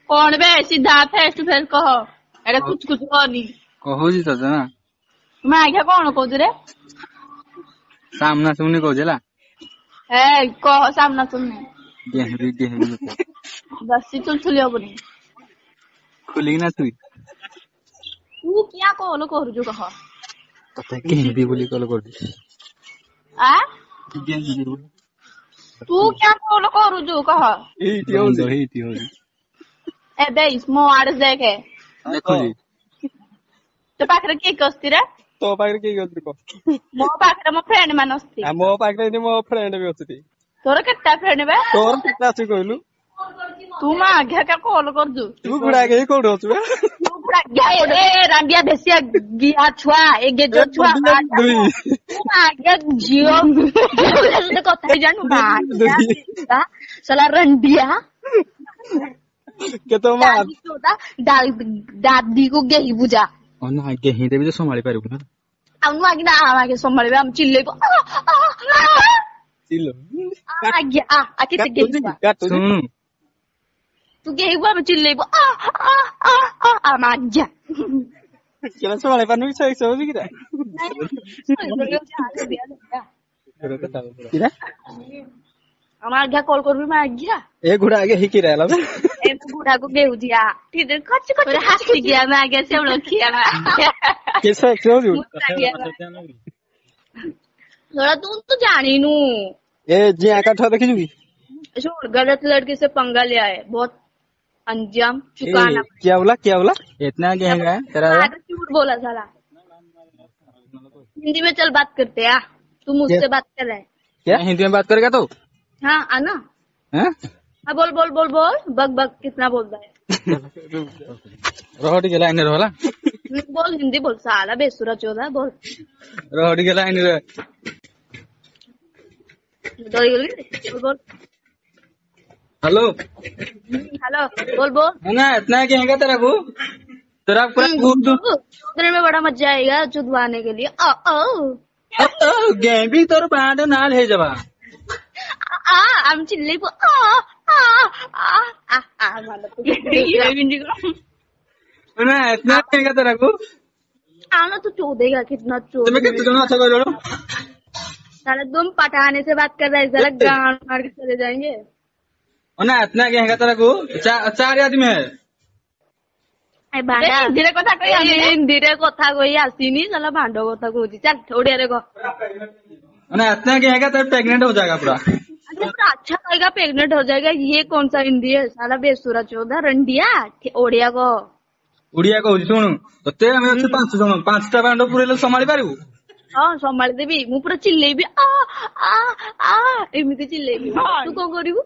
कौन बे सीधा face to face कह एटा कुछ कुछ कहनी कहूची तते ना मैं आज्ञा कौन कहू रे सामना सुमनी कहूला ए कह सामना सुनने गेहरी बस चुलचुली हबनी खुली ना तू तू क्या कहलो करू कह तते गेहरी बोली कल कर दी आ गेहरी बोली तू क्या कहलो करू कह एटी हो ए बेस मो आड़ देखे देखुली तो पाखरे के कस्ती रे तो पाखरे के गद्री को मो पाखरे मो फ्रेंड मान अस्ती आ मो पाखरे नि मो फ्रेंड भी अछि तोर केटा फ्रेंड बे तोर कितना अछि कहलु तू मा आज्ञा का कॉल कर दू तू गुडा के कोड होछ बे तू गुडा गे ए रांडिया भेसिया गिया छुआ ए गे जो छुआ तू आज्ञा जियो से कथा जानू बा साला रंडिया के तो मार दादी को गेही बुझा अना गेही देबी तो संभाली पारिबु ना आउनु आगे ना आगे संभाळबे हम चिल्लेबो चिल्लो आगे आ केते गेही सुन तू गेही हम चिल्लेबो आ माज्जा केला सवाले पानु छ 100 किरा किरा हमार आज्ञा कॉल करबी मैं आज्ञा ए गुडा आगे हिकी रहला बे ए गुडा को गेहू दिया ठीक है कच्चे कच्चे हंसी गया मैं आगे से लखिया कैसे क्यों जू थोड़ा तू तो जानी नू ए जी आका देखि जुगी छोड़ गलत लड़के से पंगा लिया है बहुत अंजाम चुकाना क्या बोला इतना गहरा है तेरा झूठ बोला साला हिंदी में चल बात करते हैं तू मुझसे बात कर रहा है क्या हिंदी में बात करेगा तो हाँ आना हैं हाँ बोल बोल बोल बोल बग बग कितना बोलता है रोहटी के लाइन रोला बोल हिंदी बोल साला बेसुरा चौदह बोल रोहटी के लाइन रे बोल बोल हेलो हेलो बोल बोल है ना इतना गहरा तेरा को तेरा पूरा चुदने में बड़ा मजा आएगा चुदवाने के लिए गेम भी तोर बांड नाल है जबा हम चिल्ले को ना इतना गहरा तेरा को आना तो चोदेगा कितना तुम्हें कितना दोनों अच्छा कर लो साला तुम पटाने से बात कर रहे हैं साला गान मार के चले जाएंगे ना इतना गहरा तेरा को चार आदमी है धीरे कथा कही आसीनी साला भांडो कथा कहूँ चल ओडिया रे कह ना इतना गहरा तेरा प्रेग्नेंट हो जाएगा पूरा पूरा अच्छा लगेगा प्रेग्नेंट हो जाएगा ये कौन सा हिंदी है साला बेसुरा चौदह रंडिया ओडिया को उड़िया कहूँ शुणु तो ते हमें अच्छे 5टा बांड पूरे संभाली पारिबु हाँ संभाली देवी मु पूरा चिल्लेबी आ आ आ एमिति चिल्लेबी तू कौन करिबु